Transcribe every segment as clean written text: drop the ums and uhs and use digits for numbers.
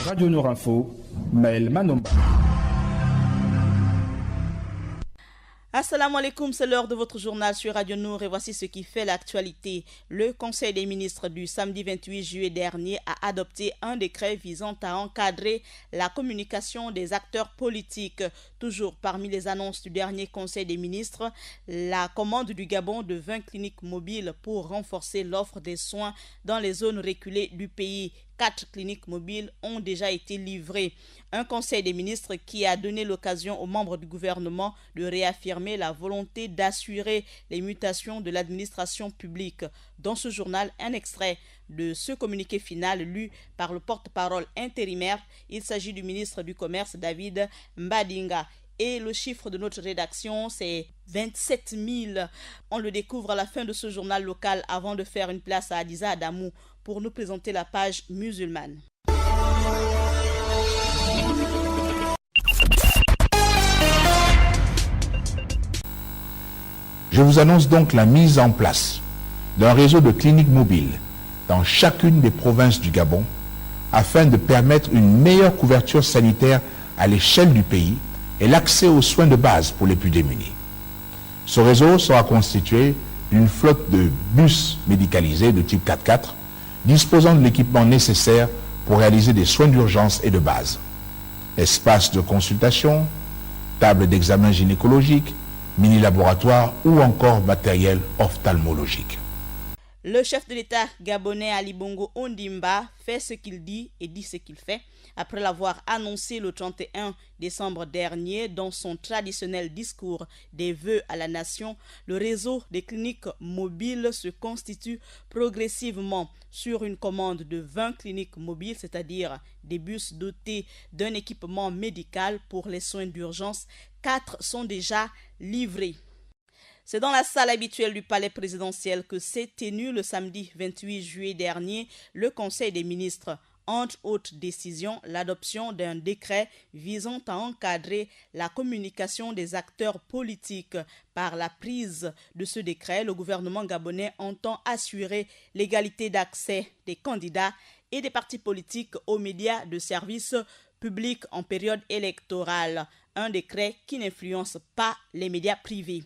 Radio Nord Info, Maël Manomba. Assalamu alaikum, c'est l'heure de votre journal sur Radio Nour et voici ce qui fait l'actualité. Le Conseil des ministres du samedi 28 juillet dernier a adopté un décret visant à encadrer la communication des acteurs politiques. Toujours parmi les annonces du dernier Conseil des ministres, la commande du Gabon de 20 cliniques mobiles pour renforcer l'offre des soins dans les zones reculées du pays. 4 cliniques mobiles ont déjà été livrées. Un conseil des ministres qui a donné l'occasion aux membres du gouvernement de réaffirmer la volonté d'assurer les mutations de l'administration publique. Dans ce journal, un extrait de ce communiqué final lu par le porte-parole intérimaire. Il s'agit du ministre du Commerce, David Mbadinga. Et le chiffre de notre rédaction, c'est 27 000. On le découvre à la fin de ce journal local avant de faire une place à Adiza Adamou pour nous présenter la page musulmane. Je vous annonce donc la mise en place d'un réseau de cliniques mobiles dans chacune des provinces du Gabon afin de permettre une meilleure couverture sanitaire à l'échelle du pays et l'accès aux soins de base pour les plus démunis. Ce réseau sera constitué d'une flotte de bus médicalisés de type 4x4 disposant de l'équipement nécessaire pour réaliser des soins d'urgence et de base. Espaces de consultation, tables d'examen gynécologique, mini-laboratoire ou encore matériel ophtalmologique. Le chef de l'État gabonais Ali Bongo Ondimba fait ce qu'il dit et dit ce qu'il fait. Après l'avoir annoncé le 31 décembre dernier dans son traditionnel discours des vœux à la nation, le réseau des cliniques mobiles se constitue progressivement sur une commande de 20 cliniques mobiles, c'est-à-dire des bus dotés d'un équipement médical pour les soins d'urgence. 4 sont déjà livrés. C'est dans la salle habituelle du palais présidentiel que s'est tenu le samedi 28 juillet dernier le Conseil des ministres. Entre autres décisions, l'adoption d'un décret visant à encadrer la communication des acteurs politiques. Par la prise de ce décret, le gouvernement gabonais entend assurer l'égalité d'accès des candidats et des partis politiques aux médias de service public en période électorale. Un décret qui n'influence pas les médias privés.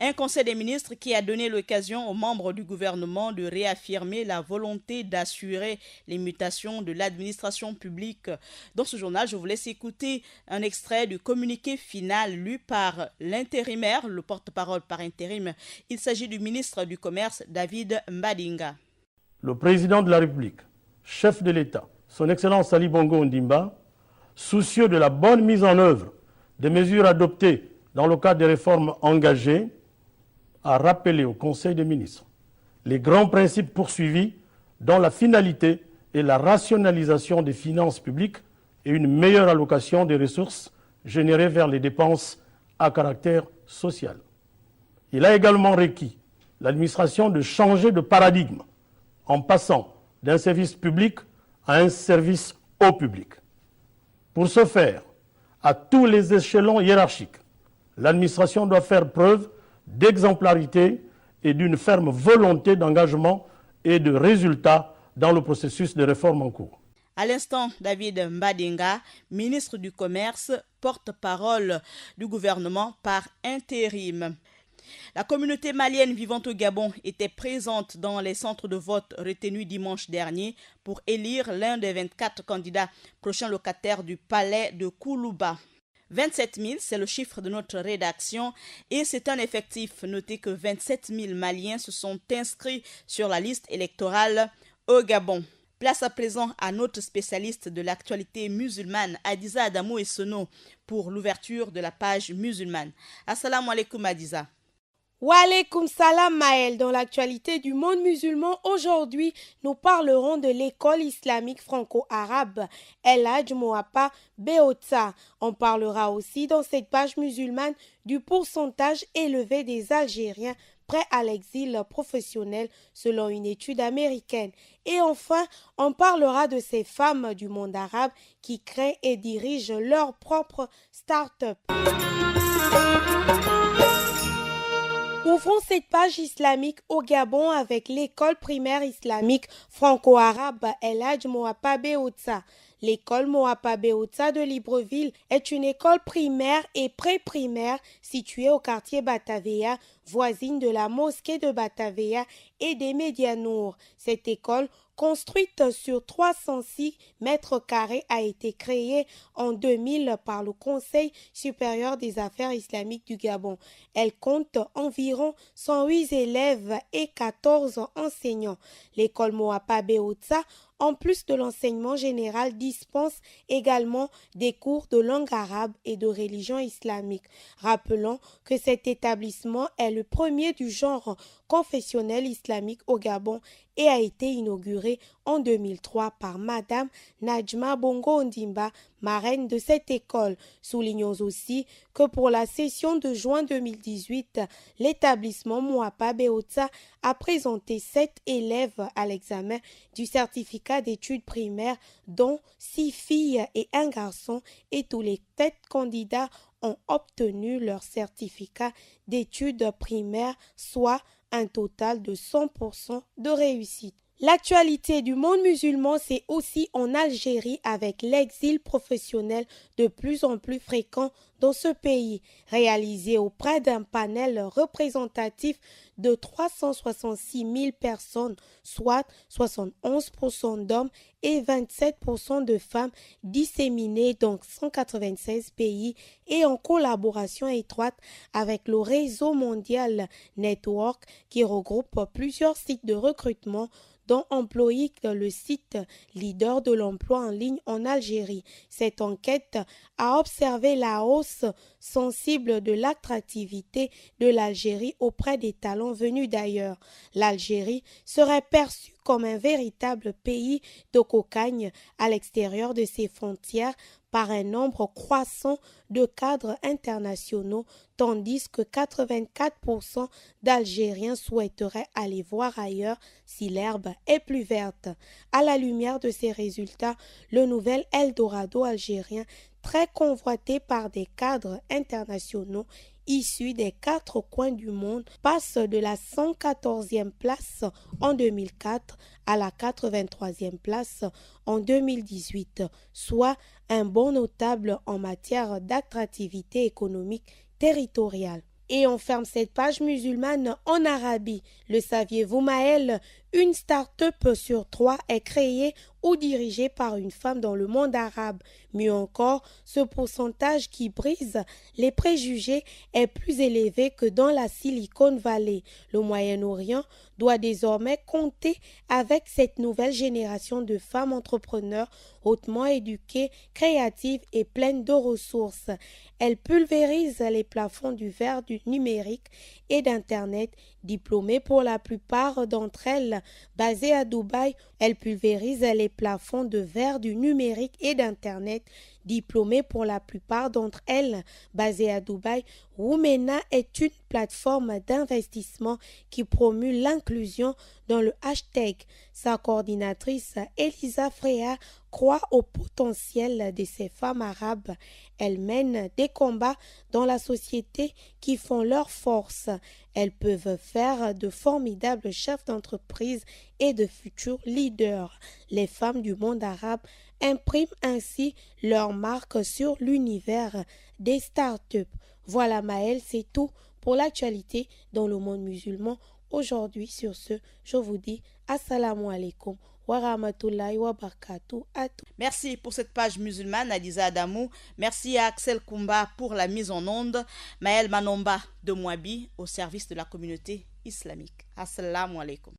Un conseil des ministres qui a donné l'occasion aux membres du gouvernement de réaffirmer la volonté d'assurer les mutations de l'administration publique. Dans ce journal, je vous laisse écouter un extrait du communiqué final lu par l'intérimaire, le porte-parole par intérim. Il s'agit du ministre du Commerce, David Mbadinga. Le président de la République, chef de l'État, son Excellence Ali Bongo Ondimba, soucieux de la bonne mise en œuvre des mesures adoptées dans le cadre des réformes engagées, a rappelé au Conseil des ministres les grands principes poursuivis dont la finalité est la rationalisation des finances publiques et une meilleure allocation des ressources générées vers les dépenses à caractère social. Il a également requis l'administration de changer de paradigme en passant d'un service public à un service au public. Pour ce faire, à tous les échelons hiérarchiques, l'administration doit faire preuve d'exemplarité et d'une ferme volonté d'engagement et de résultats dans le processus de réforme en cours. À l'instant, David Mbadinga, ministre du Commerce, porte-parole du gouvernement par intérim. La communauté malienne vivant au Gabon était présente dans les centres de vote retenus dimanche dernier pour élire l'un des 24 candidats prochains locataires du palais de Koulouba. 27 000, c'est le chiffre de notre rédaction et c'est un effectif. Notez que 27 000 Maliens se sont inscrits sur la liste électorale au Gabon. Place à présent à notre spécialiste de l'actualité musulmane, Adiza Adamou Essono, pour l'ouverture de la page musulmane. Assalamu alaikum Adiza. Wa alaikum salam Maël. Dans l'actualité du monde musulman, aujourd'hui, nous parlerons de l'école islamique franco-arabe El Hadj Mouapa Beotsa. On parlera aussi dans cette page musulmane du pourcentage élevé des Algériens prêts à l'exil professionnel selon une étude américaine. Et enfin, on parlera de ces femmes du monde arabe qui créent et dirigent leur propre start-up. Ouvrons cette page islamique au Gabon avec l'école primaire islamique franco-arabe El Hadj Mouapa Beotsa. L'école Moapa Beota de Libreville est une école primaire et pré-primaire située au quartier Batavia, voisine de la mosquée de Batavia et des Médianours. Cette école, construite sur 306 mètres carrés, a été créée en 2000 par le Conseil supérieur des affaires islamiques du Gabon. Elle compte environ 108 élèves et 14 enseignants. L'école Moapa Beota, en plus de l'enseignement général, dispense également des cours de langue arabe et de religion islamique. Rappelons que cet établissement est le premier du genre confessionnel islamique au Gabon et a été inauguré en 2003 par Madame Najma Bongo Ondimba, marraine de cette école. Soulignons aussi que pour la session de juin 2018, l'établissement Moapa Beota a présenté 7 élèves à l'examen du certificat d'études primaires, dont 6 filles et 1 garçon, et tous les 7 candidats ont obtenu leur certificat d'études primaires, soit un total de 100% de réussite. L'actualité du monde musulman, c'est aussi en Algérie avec l'exil professionnel de plus en plus fréquent dans ce pays, réalisé auprès d'un panel représentatif de 366 000 personnes, soit 71% d'hommes et 27% de femmes, disséminés dans 196 pays et en collaboration étroite avec le réseau mondial Network qui regroupe plusieurs sites de recrutement dont Employik, le site leader de l'emploi en ligne en Algérie. Cette enquête a observé la hausse sensible de l'attractivité de l'Algérie auprès des talents venus d'ailleurs. L'Algérie serait perçue comme un véritable pays de cocagne à l'extérieur de ses frontières par un nombre croissant de cadres internationaux, tandis que 84% d'Algériens souhaiteraient aller voir ailleurs si l'herbe est plus verte. À la lumière de ces résultats, le nouvel Eldorado algérien, très convoité par des cadres internationaux issus des 4 coins du monde, passe de la 114e place en 2004 à la 83e place en 2018, soit un bond notable en matière d'attractivité économique territoriale. Et on ferme cette page musulmane en Arabie. Le saviez-vous, Maël? Une start-up sur 3 est créée ou dirigée par une femme dans le monde arabe. Mieux encore, ce pourcentage qui brise les préjugés est plus élevé que dans la Silicon Valley. Le Moyen-Orient doit désormais compter avec cette nouvelle génération de femmes entrepreneurs hautement éduquées, créatives et pleines de ressources. Elles pulvérisent les plafonds du verre du numérique et d'Internet, diplômées pour la plupart d'entre elles basées à Dubaï. Elles pulvérisent les plafonds de verre du numérique et d'Internet, diplômées pour la plupart d'entre elles basées à Dubaï. Woumena est une plateforme d'investissement qui promue l'inclusion dans le hashtag. Sa coordinatrice, Elisa Freya, croit au potentiel de ces femmes arabes. Elles mènent des combats dans la société qui font leur force. Elles peuvent faire de formidables chefs d'entreprise et de futurs leaders. Les femmes du monde arabe impriment ainsi leur marque sur l'univers des startups. Voilà Maël, c'est tout pour l'actualité dans le monde musulman. Aujourd'hui, sur ce, je vous dis assalamu alaikum wa rahmatullahi wa barakatuh à tous. Merci pour cette page musulmane, Adiza Adamou. Merci à Axel Koumba pour la mise en onde. Maël Manomba de Mouabi au service de la communauté islamique. Assalamu alaikum.